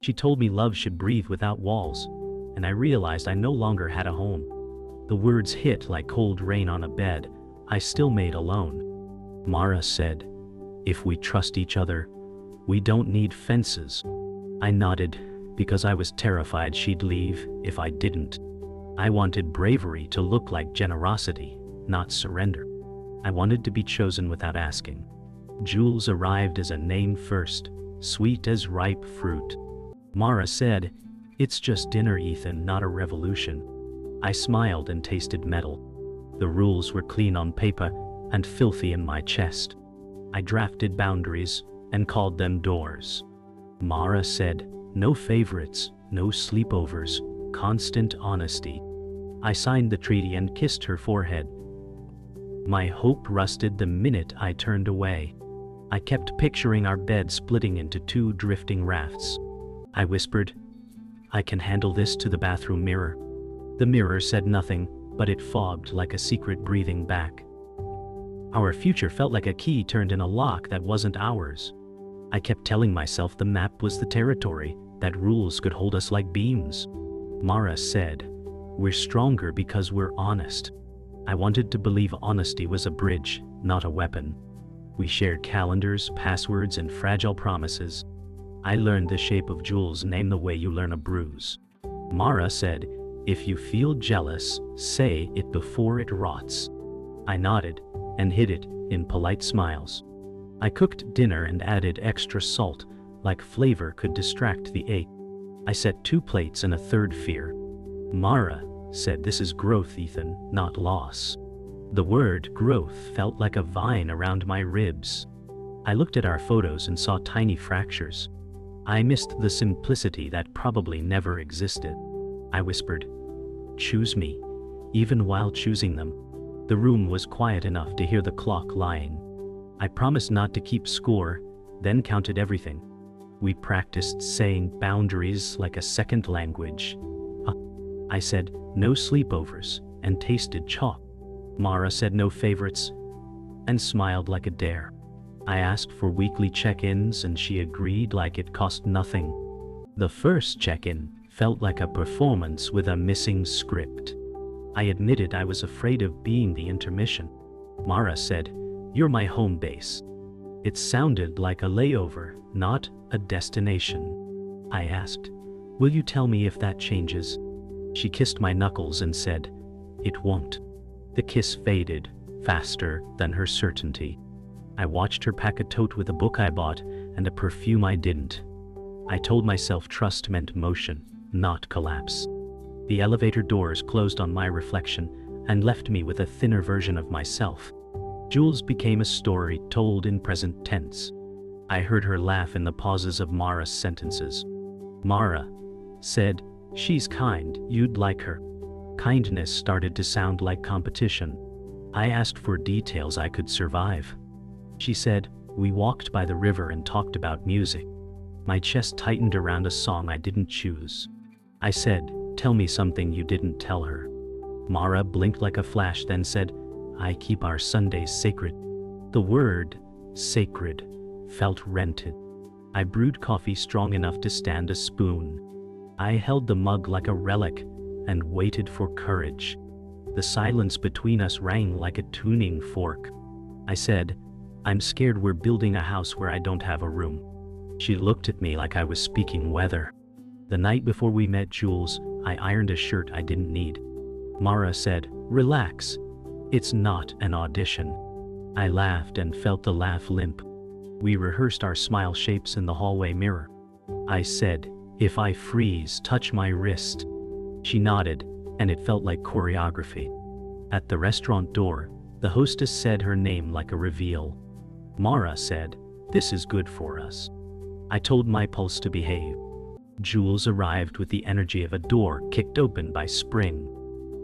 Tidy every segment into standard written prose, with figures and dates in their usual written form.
She told me love should breathe without walls, and I realized I no longer had a home. The words hit like cold rain on a bed I still made alone. Mara said, "If we trust each other, we don't need fences." I nodded, because I was terrified she'd leave if I didn't. I wanted bravery to look like generosity, not surrender. I wanted to be chosen without asking. Jules arrived as a name first, sweet as ripe fruit. Mara said, "It's just dinner, Ethan, not a revolution." I smiled and tasted metal. The rules were clean on paper and filthy in my chest. I drafted boundaries and called them doors. Mara said, "No favorites, no sleepovers, constant honesty." I signed the treaty and kissed her forehead. My hope rusted the minute I turned away. I kept picturing our bed splitting into two drifting rafts. I whispered, "I can handle this," to the bathroom mirror. The mirror said nothing, but it fogged like a secret breathing back. Our future felt like a key turned in a lock that wasn't ours. I kept telling myself the map was the territory, that rules could hold us like beams. Mara said, "We're stronger because we're honest." I wanted to believe honesty was a bridge, not a weapon. We shared calendars, passwords, and fragile promises. I learned the shape of Jules' name the way you learn a bruise. Mara said, "If you feel jealous, say it before it rots." I nodded and hid it in polite smiles. I cooked dinner and added extra salt, like flavor could distract the ache. I set 2 plates and a third fear. Mara said, "This is growth, Ethan, not loss." The word growth felt like a vine around my ribs. I looked at our photos and saw tiny fractures. I missed the simplicity that probably never existed. I whispered, "Choose me," even while choosing them. The room was quiet enough to hear the clock lying. I promised not to keep score, then counted everything. We practiced saying boundaries like a second language. I said, "No sleepovers," and tasted chalk. Mara said, "No favorites," and smiled like a dare. I asked for weekly check-ins and she agreed like it cost nothing. The first check-in felt like a performance with a missing script. I admitted I was afraid of being the intermission. Mara said, "You're my home base." It sounded like a layover, not a destination. I asked, "Will you tell me if that changes?" She kissed my knuckles and said, "It won't." The kiss faded, faster than her certainty. I watched her pack a tote with a book I bought and a perfume I didn't. I told myself trust meant motion, not collapse. The elevator doors closed on my reflection and left me with a thinner version of myself. Jules became a story told in present tense. I heard her laugh in the pauses of Mara's sentences. Mara said, "She's kind, you'd like her." Kindness started to sound like competition. I asked for details I could survive. She said, "We walked by the river and talked about music." My chest tightened around a song I didn't choose. I said, "Tell me something you didn't tell her." Mara blinked like a flash, then said, "I keep our Sundays sacred." The word, sacred, felt rented. I brewed coffee strong enough to stand a spoon. I held the mug like a relic and waited for courage. The silence between us rang like a tuning fork. I said, "I'm scared we're building a house where I don't have a room." She looked at me like I was speaking weather. The night before we met Jules, I ironed a shirt I didn't need. Mara said, "Relax. It's not an audition." I laughed and felt the laugh limp. We rehearsed our smile shapes in the hallway mirror. I said, "If I freeze, touch my wrist." She nodded, and it felt like choreography. At the restaurant door, the hostess said her name like a reveal. Mara said, "This is good for us." I told my pulse to behave. Jules arrived with the energy of a door kicked open by spring.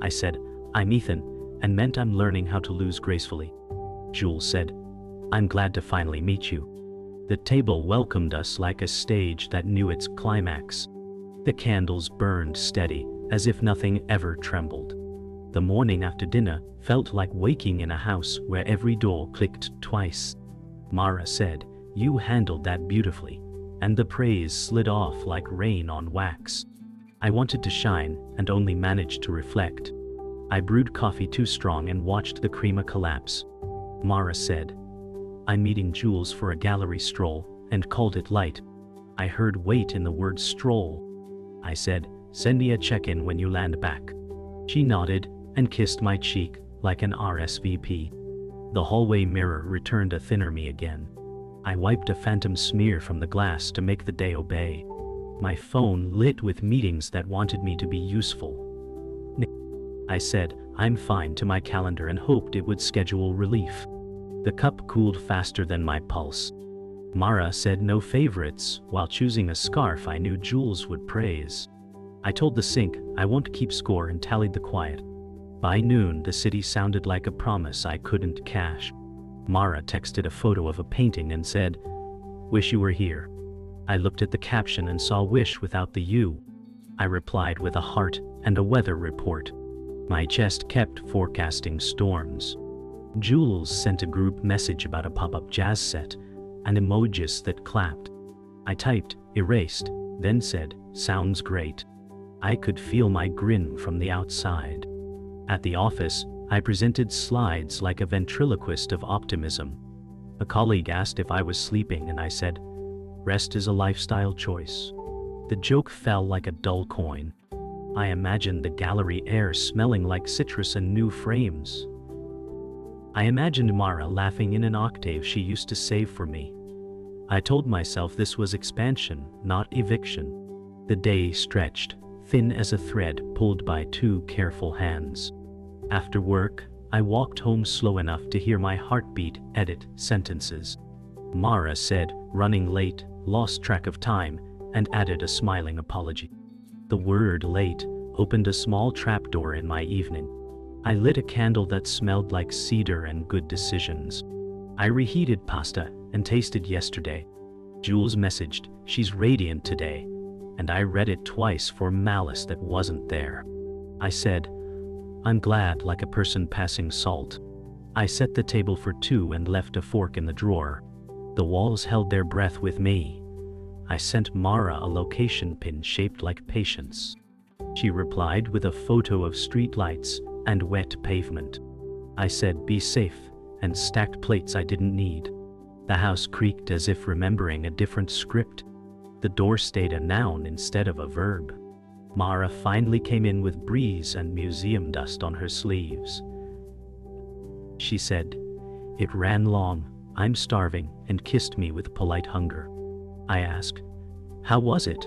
I said, "I'm Ethan," and meant I'm learning how to lose gracefully. Jules said, "I'm glad to finally meet you." The table welcomed us like a stage that knew its climax. The candles burned steady, as if nothing ever trembled. The morning after dinner felt like waking in a house where every door clicked twice. Mara said, "You handled that beautifully," and the praise slid off like rain on wax. I wanted to shine and only managed to reflect. I brewed coffee too strong and watched the crema collapse. Mara said, "I'm meeting Jules for a gallery stroll," and called it light. I heard weight in the word stroll. I said, "Send me a check-in when you land back." She nodded and kissed my cheek like an RSVP. The hallway mirror returned a thinner me again. I wiped a phantom smear from the glass to make the day obey. My phone lit with meetings that wanted me to be useful. I said, "I'm fine," to my calendar and hoped it would schedule relief. The cup cooled faster than my pulse. Mara said no favorites, while choosing a scarf I knew Jules would praise. I told the sink I won't keep score and tallied the quiet. By noon, the city sounded like a promise I couldn't cash. Mara texted a photo of a painting and said, "Wish you were here." I looked at the caption and saw "wish" without the U. I replied with a heart and a weather report. My chest kept forecasting storms. Jules sent a group message about a pop-up jazz set and emojis that clapped. I typed, erased, then said, "Sounds great." I could feel my grin from the outside. At the office, I presented slides like a ventriloquist of optimism. A colleague asked if I was sleeping and I said, "Rest is a lifestyle choice." The joke fell like a dull coin. I imagined the gallery air smelling like citrus and new frames. I imagined Mara laughing in an octave she used to save for me. I told myself this was expansion, not eviction. The day stretched, thin as a thread pulled by two careful hands. After work, I walked home slow enough to hear my heartbeat edit sentences. Mara said, "Running late, lost track of time," and added a smiling apology. The word "late" opened a small trapdoor in my evening. I lit a candle that smelled like cedar and good decisions. I reheated pasta and tasted yesterday. Jules messaged, "She's radiant today," and I read it twice for malice that wasn't there. I said, "I'm glad," like a person passing salt. I set the table for two and left a fork in the drawer. The walls held their breath with me. I sent Mara a location pin shaped like patience. She replied with a photo of streetlights and wet pavement. I said, "Be safe," and stacked plates I didn't need. The house creaked as if remembering a different script. The door stayed a noun instead of a verb. Mara finally came in with breeze and museum dust on her sleeves. She said, "It ran long, I'm starving," and kissed me with polite hunger. I asked, "How was it?"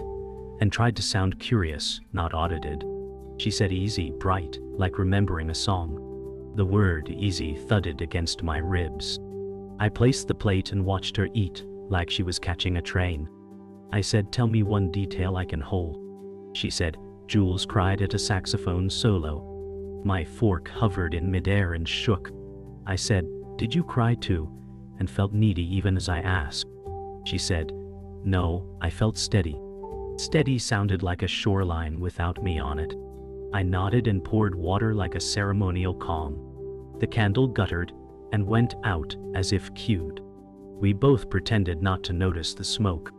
and tried to sound curious, not audited. She said, "Easy, bright," like remembering a song. The word "easy" thudded against my ribs. I placed the plate and watched her eat, like she was catching a train. I said, "Tell me one detail I can hold." She said, "Jules cried at a saxophone solo." My fork hovered in midair and shook. I said, "Did you cry too?" and felt needy even as I asked. She said, "No, I felt steady." Steady sounded like a shoreline without me on it. I nodded and poured water like a ceremonial calm. The candle guttered and went out as if cued. We both pretended not to notice the smoke.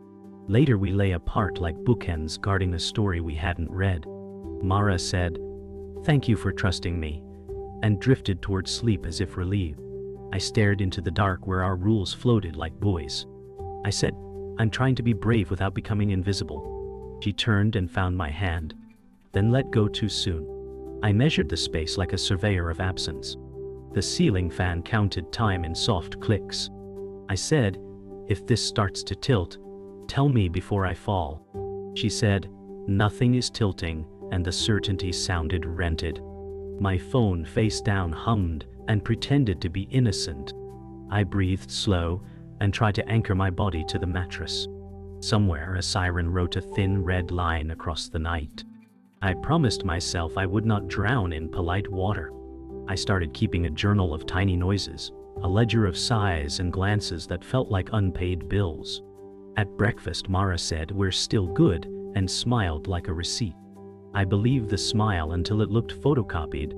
Later we lay apart like bookends guarding a story we hadn't read. Mara said, "Thank you for trusting me," and drifted toward sleep as if relieved. I stared into the dark where our rules floated like buoys. I said, "I'm trying to be brave without becoming invisible." She turned and found my hand, then let go too soon. I measured the space like a surveyor of absence. The ceiling fan counted time in soft clicks. I said, "If this starts to tilt, tell me before I fall." She said, "Nothing is tilting," and the certainty sounded rented. My phone face down hummed and pretended to be innocent. I breathed slow and tried to anchor my body to the mattress. Somewhere a siren wrote a thin red line across the night. I promised myself I would not drown in polite water. I started keeping a journal of tiny noises, a ledger of sighs and glances that felt like unpaid bills. At breakfast, Mara said, "We're still good," and smiled like a receipt. I believed the smile until it looked photocopied.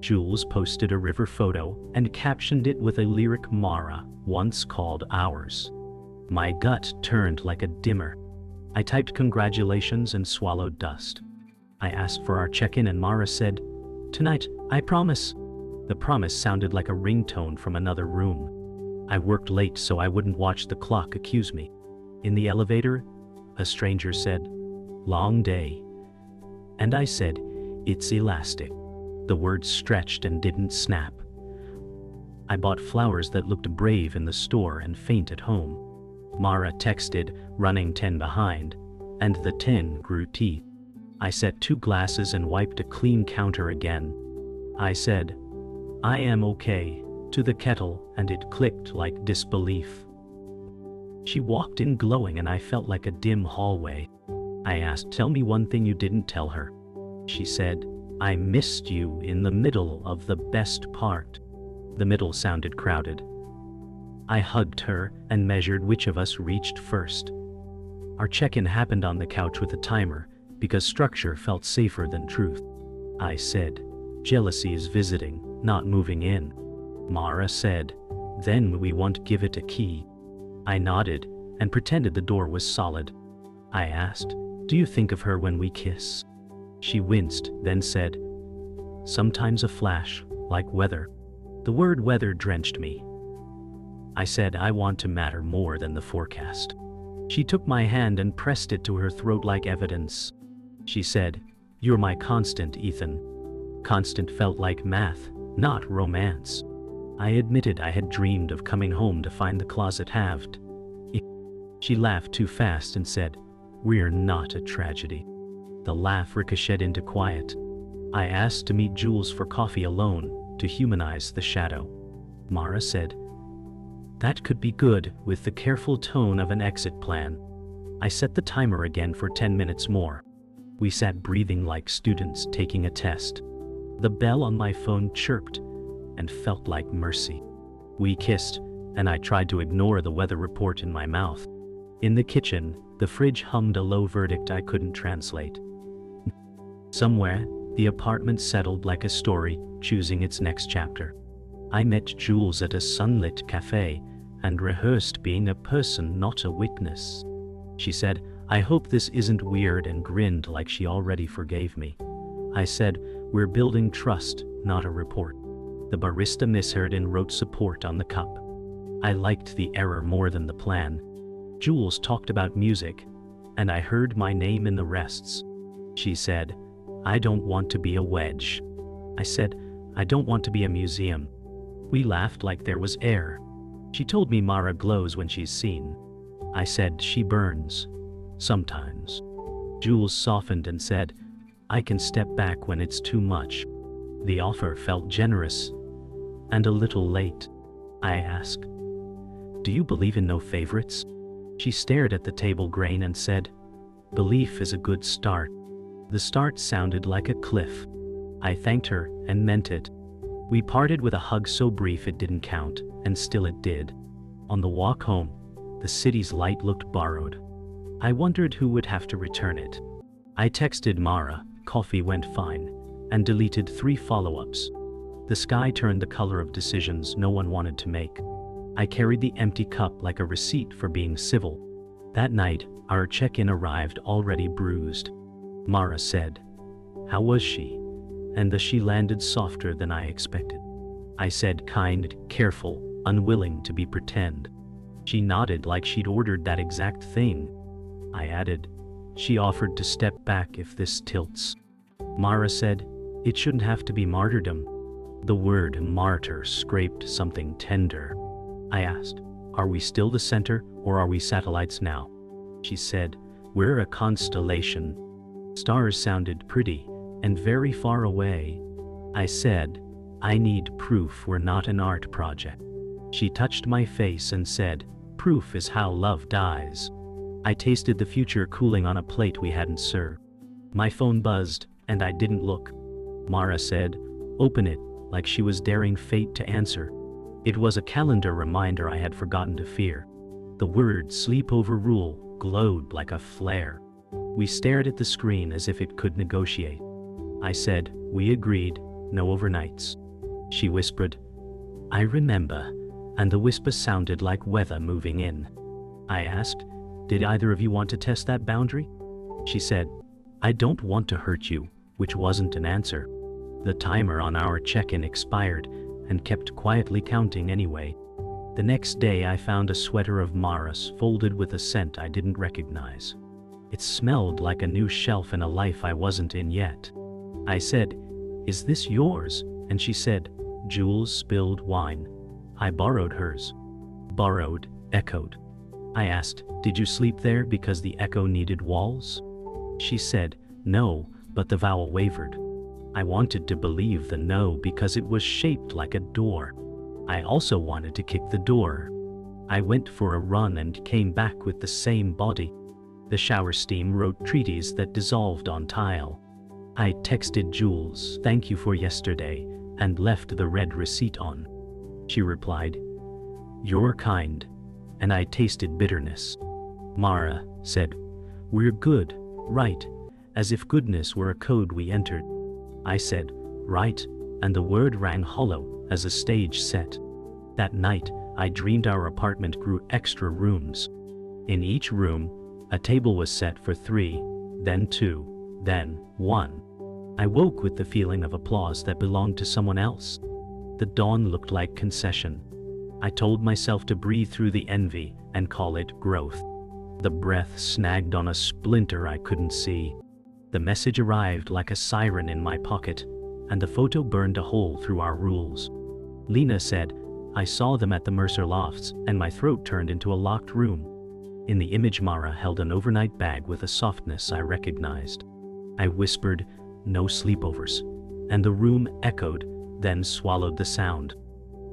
Jules posted a river photo and captioned it with a lyric Mara once called ours. My gut turned like a dimmer. I typed congratulations and swallowed dust. I asked for our check-in and Mara said, "Tonight, I promise." The promise sounded like a ringtone from another room. I worked late so I wouldn't watch the clock accuse me. In the elevator, a stranger said, "Long day." And I said, "It's elastic." The words stretched and didn't snap. I bought flowers that looked brave in the store and faint at home. Mara texted, running 10 behind, and the 10 grew teeth. I set 2 glasses and wiped a clean counter again. I said, "I am okay," to the kettle, and it clicked like disbelief. She walked in glowing and I felt like a dim hallway. I asked, "Tell me one thing you didn't tell her." She said, "I missed you in the middle of the best part." The middle sounded crowded. I hugged her and measured which of us reached first. Our check-in happened on the couch with a timer, because structure felt safer than truth. I said, "Jealousy is visiting, not moving in." Mara said, "Then we won't give it a key." I nodded and pretended the door was solid. I asked, "Do you think of her when we kiss?" She winced, then said, "Sometimes a flash, like weather." The word weather drenched me. I said, "I want to matter more than the forecast." She took my hand and pressed it to her throat like evidence. She said, "You're my constant, Ethan." Constant felt like math, not romance. I admitted I had dreamed of coming home to find the closet halved. She laughed too fast and said, "We're not a tragedy." The laugh ricocheted into quiet. I asked to meet Jules for coffee alone, to humanize the shadow. Mara said, "That could be good," with the careful tone of an exit plan. I set the timer again for 10 minutes more. We sat breathing like students taking a test. The bell on my phone chirped and felt like mercy. We kissed, and I tried to ignore the weather report in my mouth. In the kitchen, the fridge hummed a low verdict I couldn't translate. Somewhere, the apartment settled like a story, choosing its next chapter. I met Jules at a sunlit cafe and rehearsed being a person, not a witness. She said, "I hope this isn't weird," and grinned like she already forgave me. I said, "We're building trust, not a report." The barista misheard and wrote support on the cup. I liked the error more than the plan. Jules talked about music, and I heard my name in the rests. She said, "I don't want to be a wedge." I said, "I don't want to be a museum." We laughed like there was air. She told me Mara glows when she's seen. I said, "She burns. Sometimes." Jules softened and said, "I can step back when it's too much." The offer felt generous and a little late. I asked, "Do you believe in no favorites?" She stared at the table grain and said, "Belief is a good start." The start sounded like a cliff. I thanked her and meant it. We parted with a hug so brief it didn't count, and still it did. On the walk home, the city's light looked borrowed. I wondered who would have to return it. I texted Mara, "Coffee went fine," and deleted 3 follow-ups. The sky turned the color of decisions no one wanted to make. I carried the empty cup like a receipt for being civil. That night, our check-in arrived already bruised. Mara said, "How was she?" And the she landed softer than I expected. I said, kind, careful, unwilling to be pretend. She nodded like she'd ordered that exact thing. I added, "She offered to step back if this tilts." Mara said, "It shouldn't have to be martyrdom." The word martyr scraped something tender. I asked, "Are we still the center, or are we satellites now?" She said, "We're a constellation." Stars sounded pretty, and very far away. I said, "I need proof we're not an art project." She touched my face and said, "Proof is how love dies." I tasted the future cooling on a plate we hadn't served. My phone buzzed, and I didn't look. Mara said, "Open it," like she was daring fate to answer. It was a calendar reminder I had forgotten to fear. The word "sleepover rule" glowed like a flare. We stared at the screen as if it could negotiate. I said, "We agreed, no overnights." She whispered, "I remember," and the whisper sounded like weather moving in. I asked, Did either of you want to test that boundary? She said, I don't want to hurt you, which wasn't an answer. The timer on our check-in expired and kept quietly counting anyway. The next day I found a sweater of Mara's folded with a scent I didn't recognize. It smelled like a new shelf in a life I wasn't in yet. I said, Is this yours? And she said, Jules spilled wine. I borrowed hers. Borrowed, echoed. I asked, Did you sleep there because the echo needed walls? She said, No, but the vowel wavered. I wanted to believe the no because it was shaped like a door. I also wanted to kick the door. I went for a run and came back with the same body. The shower steam wrote treaties that dissolved on tile. I texted Jules, Thank you for yesterday, and left the red receipt on. She replied, You're kind. And I tasted bitterness. Mara said, We're good, right? As if goodness were a code we entered. I said, Right, and the word rang hollow as a stage set. That night, I dreamed our apartment grew extra rooms. In each room, a table was set for 3, then 2, then 1. I woke with the feeling of applause that belonged to someone else. The dawn looked like concession. I told myself to breathe through the envy and call it growth. The breath snagged on a splinter I couldn't see. The message arrived like a siren in my pocket, and the photo burned a hole through our rules. Lena said, I saw them at the Mercer Lofts, and my throat turned into a locked room. In the image, Mara held an overnight bag with a softness I recognized. I whispered, No sleepovers, and the room echoed, then swallowed the sound.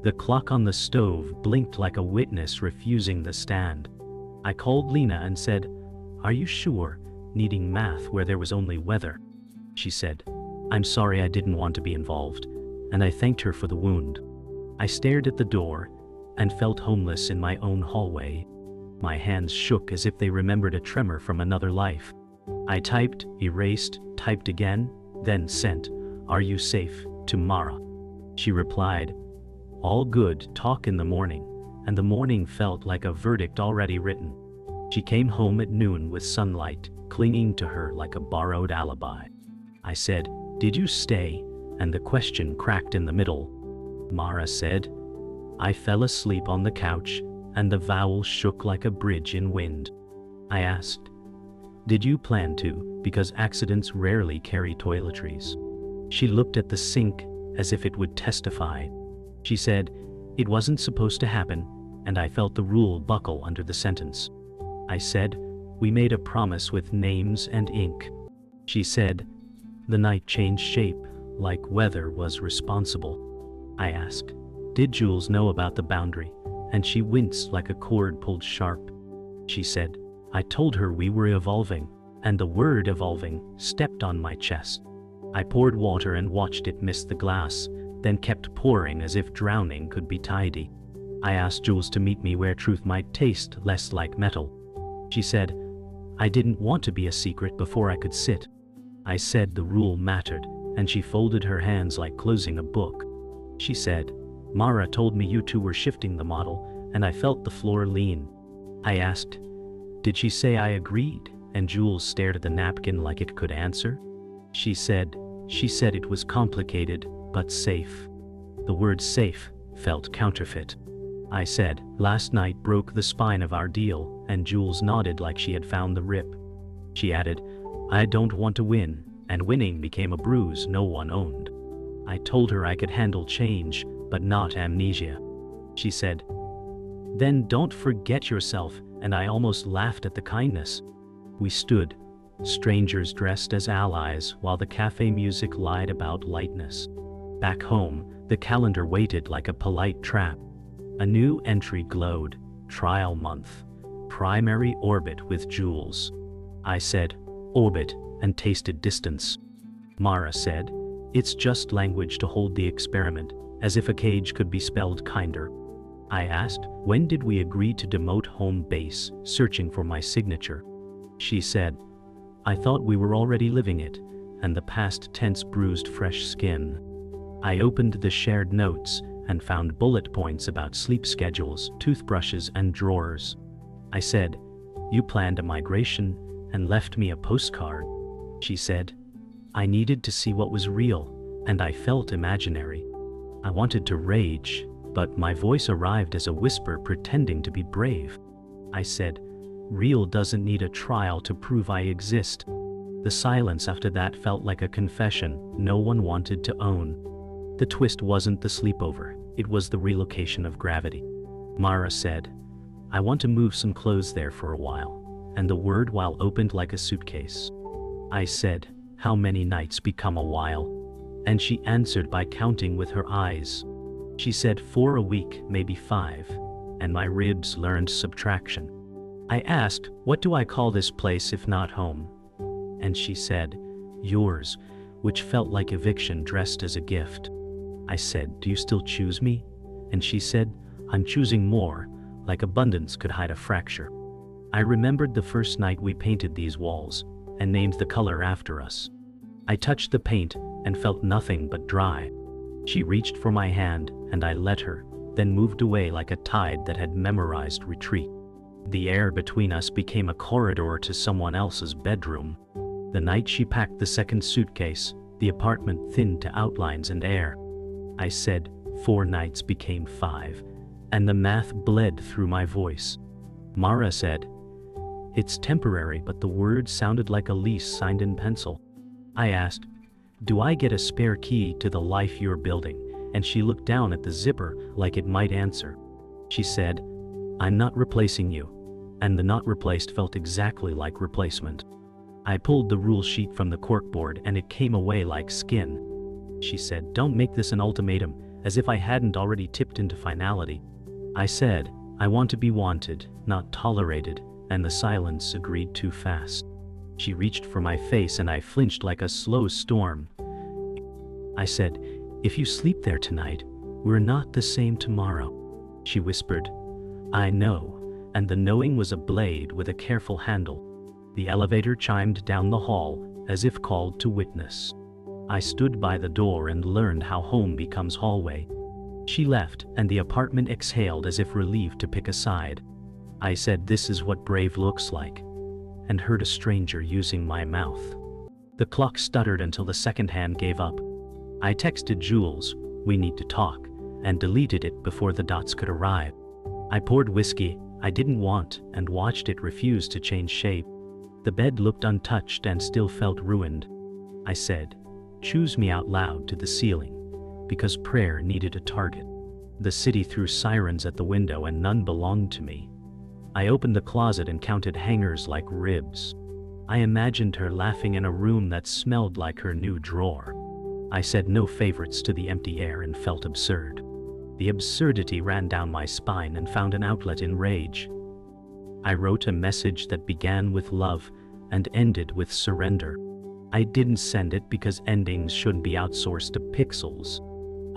The clock on the stove blinked like a witness refusing the stand. I called Lena and said, Are you sure? Needing math where there was only weather. She said, I'm sorry I didn't want to be involved, and I thanked her for the wound. I stared at the door and felt homeless in my own hallway. My hands shook as if they remembered a tremor from another life. I typed, erased, typed again, then sent, Are you safe? To Mara. She replied, All good, talk in the morning, and the morning felt like a verdict already written. She came home at noon with sunlight, clinging to her like a borrowed alibi. I said, Did you stay? And the question cracked in the middle. Mara said, I fell asleep on the couch, and the vowel shook like a bridge in wind. I asked, Did you plan to? Because accidents rarely carry toiletries. She looked at the sink as if it would testify. She said, It wasn't supposed to happen, and I felt the rule buckle under the sentence. I said, We made a promise with names and ink. She said, The night changed shape, like weather was responsible. I asked, Did Jules know about the boundary? And she winced like a cord pulled sharp. She said, I told her we were evolving, and the word evolving stepped on my chest. I poured water and watched it miss the glass, then kept pouring as if drowning could be tidy. I asked Jules to meet me where truth might taste less like metal. She said, I didn't want to be a secret before I could sit. I said the rule mattered, and she folded her hands like closing a book. She said, Mara told me you two were shifting the model, and I felt the floor lean. I asked, Did she say I agreed? And Jules stared at the napkin like it could answer. She said it was complicated, but safe. The word safe felt counterfeit. I said, Last night broke the spine of our deal, and Jules nodded like she had found the rip. She added, I don't want to win, and winning became a bruise no one owned. I told her I could handle change, but not amnesia. She said, Then don't forget yourself, and I almost laughed at the kindness. We stood, strangers dressed as allies, while the cafe music lied about lightness. Back home, the calendar waited like a polite trap. A new entry glowed, trial month, primary orbit with Jules. I said, Orbit, and tasted distance. Mara said, It's just language to hold the experiment, as if a cage could be spelled kinder. I asked, When did we agree to demote home base, searching for my signature? She said, I thought we were already living it, and the past tense bruised fresh skin. I opened the shared notes and found bullet points about sleep schedules, toothbrushes, and drawers. I said, You planned a migration and left me a postcard, she said. I needed to see what was real, and I felt imaginary. I wanted to rage, but my voice arrived as a whisper pretending to be brave. I said, real doesn't need a trial to prove I exist. The silence after that felt like a confession no one wanted to own. The twist wasn't the sleepover, it was the relocation of gravity. Mara said, I want to move some clothes there for a while, and the word while opened like a suitcase. I said, how many nights become a while? And she answered by counting with her eyes. She said 4 a week, maybe 5, and my ribs learned subtraction. I asked, what do I call this place if not home? And she said, yours, which felt like eviction dressed as a gift. I said, do you still choose me? And she said, I'm choosing more, like abundance could hide a fracture. I remembered the first night we painted these walls, and named the color after us. I touched the paint and felt nothing but dry. She reached for my hand, and I let her, then moved away like a tide that had memorized retreat. The air between us became a corridor to someone else's bedroom. The night she packed the second suitcase, the apartment thinned to outlines and air. I said, 4 nights became 5, and the math bled through my voice. Mara said, it's temporary, but the words sounded like a lease signed in pencil. I asked, do I get a spare key to the life you're building? And she looked down at the zipper like it might answer. She said, I'm not replacing you. And the not replaced felt exactly like replacement. I pulled the rule sheet from the corkboard and it came away like skin. She said, don't make this an ultimatum, as if I hadn't already tipped into finality. I said, I want to be wanted, not tolerated, and the silence agreed too fast. She reached for my face and I flinched like a slow storm. I said, if you sleep there tonight, we're not the same tomorrow. She whispered, I know, and the knowing was a blade with a careful handle. The elevator chimed down the hall, as if called to witness. I stood by the door and learned how home becomes hallway. She left, and the apartment exhaled as if relieved to pick a side. I said, this is what brave looks like, and heard a stranger using my mouth. The clock stuttered until the second hand gave up. I texted Jules, we need to talk, and deleted it before the dots could arrive. I poured whiskey I didn't want and watched it refuse to change shape. The bed looked untouched and still felt ruined. I said, choose me out loud to the ceiling, because prayer needed a target. The city threw sirens at the window and none belonged to me. I opened the closet and counted hangers like ribs. I imagined her laughing in a room that smelled like her new drawer. I said no favorites to the empty air and felt absurd. The absurdity ran down my spine and found an outlet in rage. I wrote a message that began with love and ended with surrender. I didn't send it because endings shouldn't be outsourced to pixels.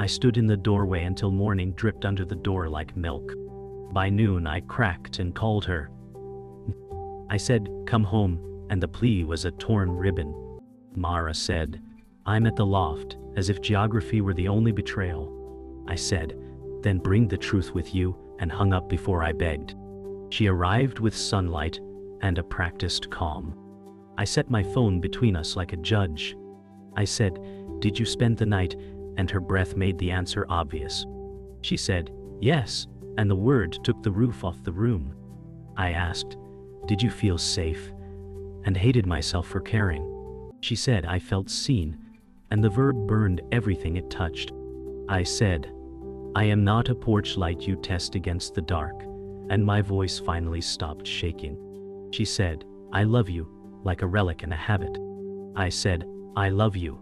I stood in the doorway until morning dripped under the door like milk. By noon I cracked and called her. I said, come home, and the plea was a torn ribbon. Mara said, I'm at the loft, as if geography were the only betrayal. I said, then bring the truth with you, and hung up before I begged. She arrived with sunlight and a practiced calm. I set my phone between us like a judge. I said, did you spend the night? And her breath made the answer obvious. She said, yes, and the word took the roof off the room. I asked, did you feel safe? And hated myself for caring. She said, I felt seen, and the verb burned everything it touched. I said, I am not a porch light you test against the dark, and my voice finally stopped shaking. She said, I love you, like a relic and a habit. I said, I love you.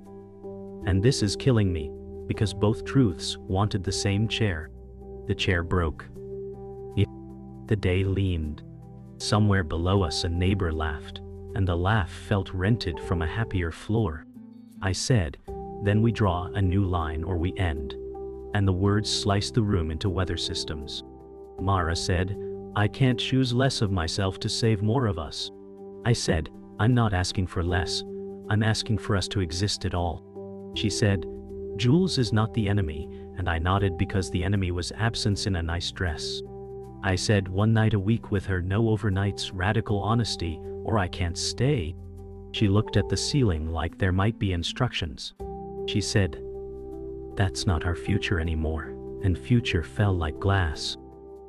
And this is killing me, because both truths wanted the same chair. The chair broke. The day leaned. Somewhere below us a neighbor laughed, and the laugh felt rented from a happier floor. I said, then we draw a new line or we end. And the words sliced the room into weather systems. Mara said, I can't choose less of myself to save more of us. I said, I'm not asking for less, I'm asking for us to exist at all. She said, Jules is not the enemy, and I nodded because the enemy was absence in a nice dress. I said 1 night a week with her, no overnights, radical honesty, or I can't stay. She looked at the ceiling like there might be instructions. She said, that's not our future anymore, and future fell like glass.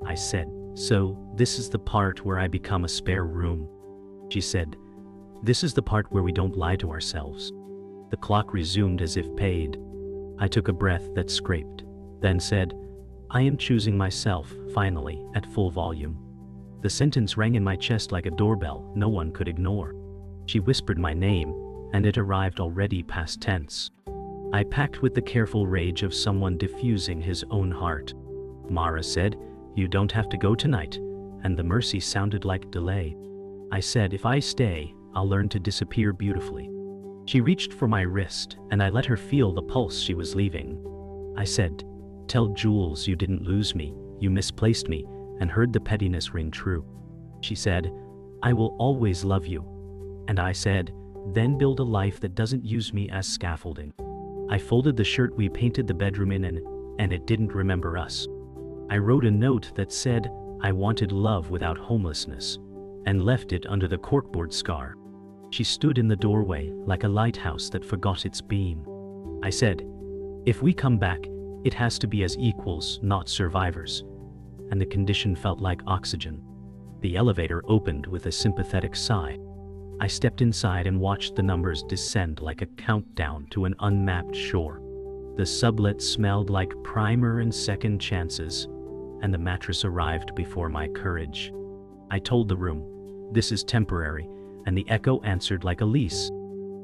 I said, so, this is the part where I become a spare room. She said, this is the part where we don't lie to ourselves. The clock resumed as if paid. I took a breath that scraped, then said, I am choosing myself, finally, at full volume. The sentence rang in my chest like a doorbell no one could ignore. She whispered my name, and it arrived already past tense. I packed with the careful rage of someone diffusing his own heart. Mara said, you don't have to go tonight, and the mercy sounded like delay. I said, if I stay, I'll learn to disappear beautifully. She reached for my wrist, and I let her feel the pulse she was leaving. I said, tell Jules you didn't lose me, you misplaced me, and heard the pettiness ring true. She said, I will always love you. And I said, then build a life that doesn't use me as scaffolding. I folded the shirt we painted the bedroom in, and it didn't remember us. I wrote a note that said, I wanted love without homelessness, and left it under the corkboard scar. She stood in the doorway like a lighthouse that forgot its beam. I said, if we come back, it has to be as equals, not survivors. And the condition felt like oxygen. The elevator opened with a sympathetic sigh. I stepped inside and watched the numbers descend like a countdown to an unmapped shore. The sublet smelled like primer and second chances, and the mattress arrived before my courage. I told the room, this is temporary, and the echo answered like a lease.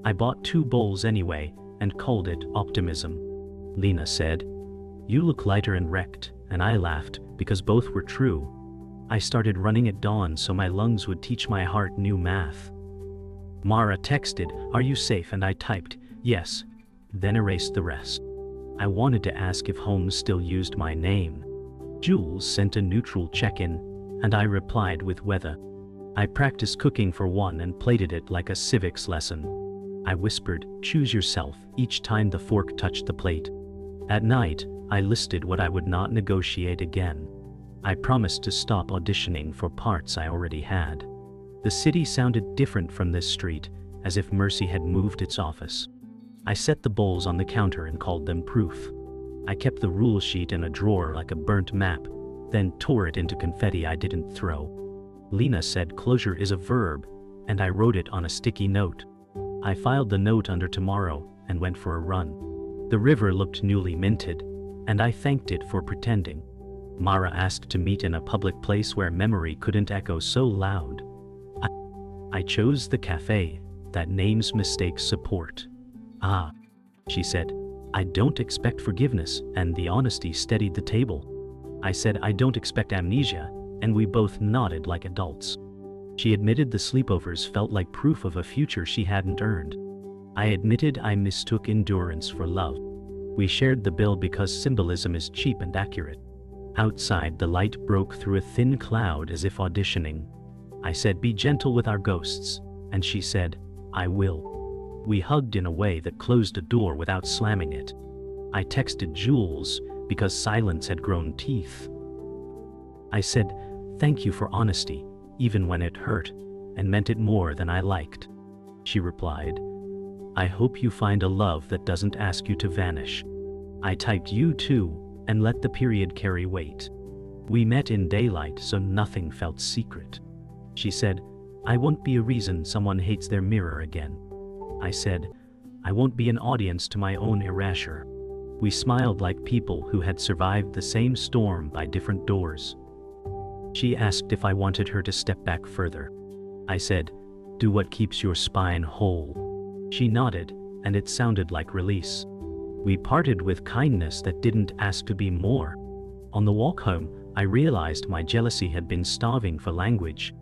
I bought 2 bowls anyway, and called it optimism. Lena said, you look lighter and wrecked, and I laughed, because both were true. I started running at dawn so my lungs would teach my heart new math. Mara texted, are you safe? And I typed, yes, then erased the rest. I wanted to ask if Holmes still used my name. Jules sent a neutral check-in, and I replied with weather. I practiced cooking for one and plated it like a civics lesson. I whispered, choose yourself, each time the fork touched the plate. At night, I listed what I would not negotiate again. I promised to stop auditioning for parts I already had. The city sounded different from this street, as if Mercy had moved its office. I set the bowls on the counter and called them proof. I kept the rule sheet in a drawer like a burnt map, then tore it into confetti I didn't throw. Lena said closure is a verb, and I wrote it on a sticky note. I filed the note under tomorrow and went for a run. The river looked newly minted, and I thanked it for pretending. Mara asked to meet in a public place where memory couldn't echo so loud. I chose the cafe, that name's mistakes support. Ah, she said, I don't expect forgiveness, and the honesty steadied the table. I said I don't expect amnesia, and we both nodded like adults. She admitted the sleepovers felt like proof of a future she hadn't earned. I admitted I mistook endurance for love. We shared the bill because symbolism is cheap and accurate. Outside, the light broke through a thin cloud as if auditioning. I said, be gentle with our ghosts, and she said, I will. We hugged in a way that closed a door without slamming it. I texted Jules because silence had grown teeth. I said, thank you for honesty, even when it hurt, and meant it more than I liked. She replied, I hope you find a love that doesn't ask you to vanish. I typed you too, and let the period carry weight. We met in daylight so nothing felt secret. She said, I won't be a reason someone hates their mirror again. I said, I won't be an audience to my own erasure. We smiled like people who had survived the same storm by different doors. She asked if I wanted her to step back further. I said, do what keeps your spine whole. She nodded, and it sounded like release. We parted with kindness that didn't ask to be more. On the walk home, I realized my jealousy had been starving for language.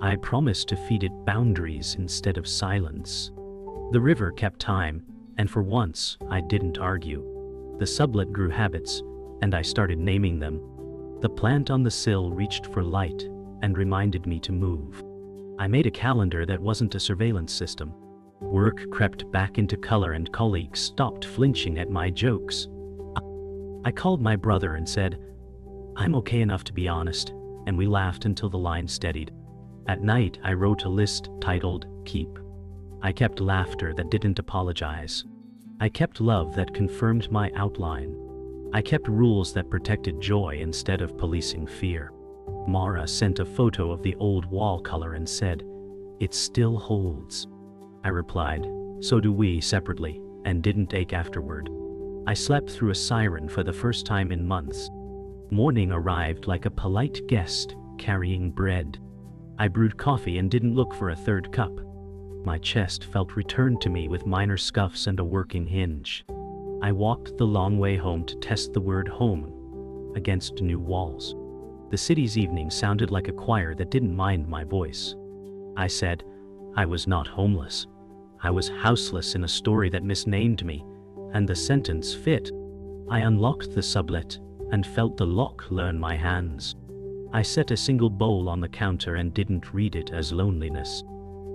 I promised to feed it boundaries instead of silence. The river kept time, and for once, I didn't argue. The sublet grew habits, and I started naming them. The plant on the sill reached for light and reminded me to move. I made a calendar that wasn't a surveillance system. Work crept back into color and colleagues stopped flinching at my jokes. I called my brother and said, I'm okay enough to be honest, and we laughed until the line steadied. At night, I wrote a list titled, Keep. I kept laughter that didn't apologize. I kept love that confirmed my outline. I kept rules that protected joy instead of policing fear. Mara sent a photo of the old wall color and said, "It still holds." I replied, "So do we," separately, and didn't ache afterward. I slept through a siren for the first time in months. Morning arrived like a polite guest, carrying bread. I brewed coffee and didn't look for a third cup. My chest felt returned to me with minor scuffs and a working hinge. I walked the long way home to test the word home against new walls. The city's evening sounded like a choir that didn't mind my voice. I said, I was not homeless. I was houseless in a story that misnamed me, and the sentence fit. I unlocked the sublet and felt the lock learn my hands. I set a single bowl on the counter and didn't read it as loneliness.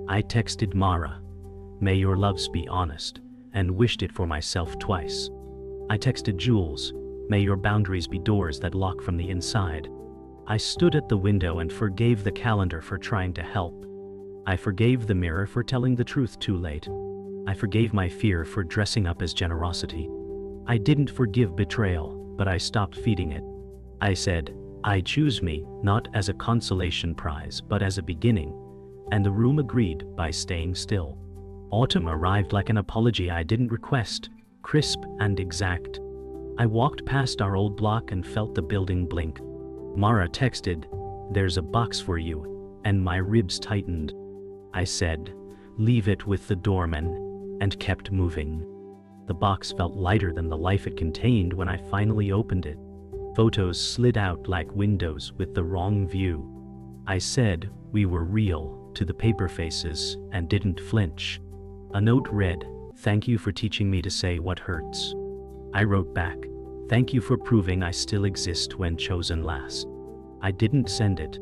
I texted Mara, "May your loves be honest," and wished it for myself twice. I texted Jules, "May your boundaries be doors that lock from the inside." I stood at the window and forgave the calendar for trying to help. I forgave the mirror for telling the truth too late. I forgave my fear for dressing up as generosity. I didn't forgive betrayal, but I stopped feeding it. I said, I choose me, not as a consolation prize, but as a beginning, and the room agreed by staying still. Autumn arrived like an apology I didn't request, crisp and exact. I walked past our old block and felt the building blink. Mara texted, "There's a box for you," and my ribs tightened. I said, "Leave it with the doorman," and kept moving. The box felt lighter than the life it contained when I finally opened it. Photos slid out like windows with the wrong view. I said, "We were real," to the paper faces, and didn't flinch. A note read, "Thank you for teaching me to say what hurts." I wrote back, "Thank you for proving I still exist when chosen last." I didn't send it.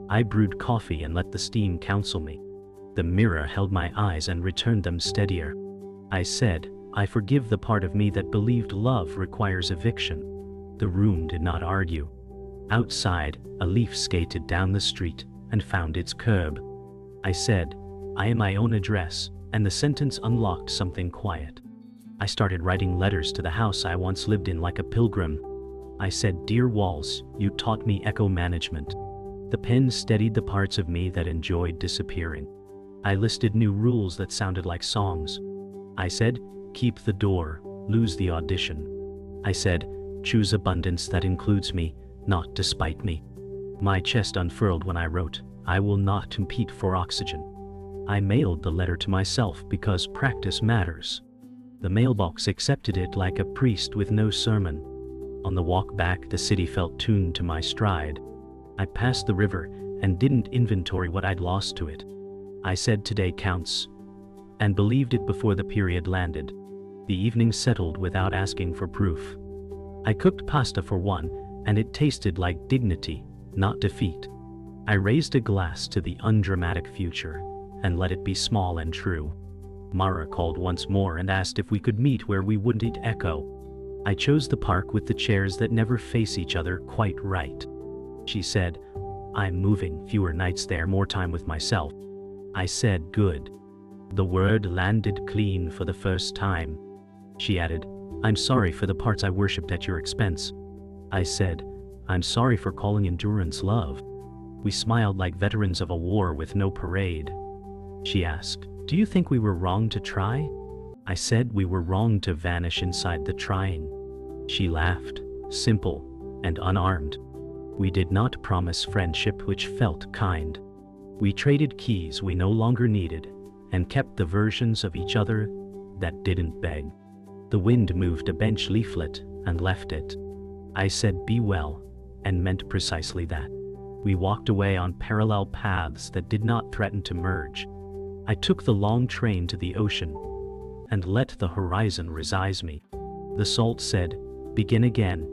I brewed coffee and let the steam counsel me. The mirror held my eyes and returned them steadier. I said, "I forgive the part of me that believed love requires eviction." The room did not argue. Outside, a leaf skated down the street and found its curb. I said, "I am my own address," and the sentence unlocked something quiet. I started writing letters to the house I once lived in like a pilgrim. I said, "Dear walls, you taught me echo management." The pen steadied the parts of me that enjoyed disappearing. I listed new rules that sounded like songs. I said, "Keep the door, lose the audition." I said, "Choose abundance that includes me, not despite me." My chest unfurled when I wrote, "I will not compete for oxygen." I mailed the letter to myself because practice matters. The mailbox accepted it like a priest with no sermon. On the walk back, the city felt tuned to my stride. I passed the river and didn't inventory what I'd lost to it. I said today counts, and believed it before the period landed. The evening settled without asking for proof. I cooked pasta for one, and it tasted like dignity, not defeat. I raised a glass to the undramatic future, and let it be small and true. Mara called once more and asked if we could meet where we wouldn't echo. I chose the park with the chairs that never face each other quite right. She said, "I'm moving, fewer nights there, more time with myself." I said, "Good." The word landed clean for the first time. She added, "I'm sorry for the parts I worshipped at your expense." I said, "I'm sorry for calling endurance love." We smiled like veterans of a war with no parade. She asked, "Do you think we were wrong to try?" I said we were wrong to vanish inside the trying. She laughed, simple and unarmed. We did not promise friendship which felt kind. We traded keys we no longer needed, and kept the versions of each other that didn't beg. The wind moved a bench leaflet and left it. I said, "Be well," and meant precisely that. We walked away on parallel paths that did not threaten to merge. I took the long train to the ocean and let the horizon resize me. The salt said, "Begin again,"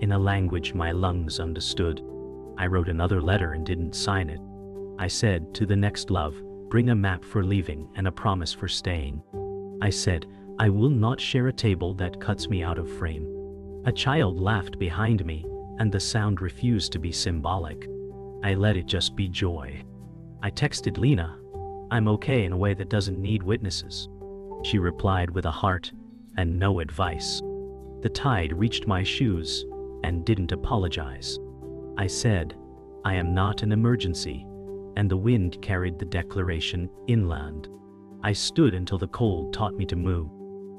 in a language my lungs understood. I wrote another letter and didn't sign it. I said, "To the next love, bring a map for leaving and a promise for staying." I said, "I will not share a table that cuts me out of frame." A child laughed behind me, and the sound refused to be symbolic. I let it just be joy. I texted Lena, "I'm okay," in a way that doesn't need witnesses. She replied with a heart and no advice. The tide reached my shoes and didn't apologize. I said, "I am not an emergency," and the wind carried the declaration inland. I stood until the cold taught me to move.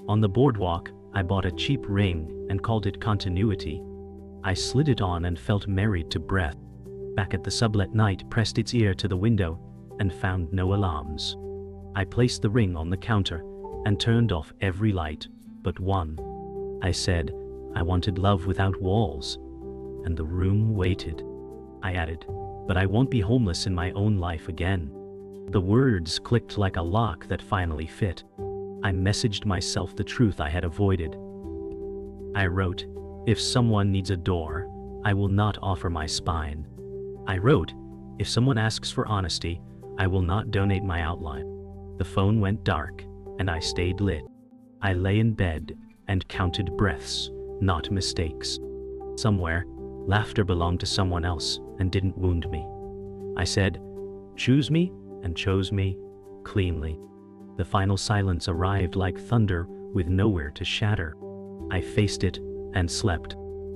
On the boardwalk, I bought a cheap ring and called it continuity. I slid it on and felt married to breath. Back at the sublet, night pressed its ear to the window and found no alarms. I placed the ring on the counter and turned off every light but one. I said, "I wanted love without walls," and the room waited. I added, "But I won't be homeless in my own life again." The words clicked like a lock that finally fit. I messaged myself the truth I had avoided. I wrote, "If someone needs a door, I will not offer my spine." I wrote, "If someone asks for honesty, I will not donate my outline." The phone went dark, and I stayed lit. I lay in bed and counted breaths, not mistakes. Somewhere, laughter belonged to someone else and didn't wound me. I said, "Choose me," and chose me cleanly. The final silence arrived like thunder with nowhere to shatter. I faced it and slept.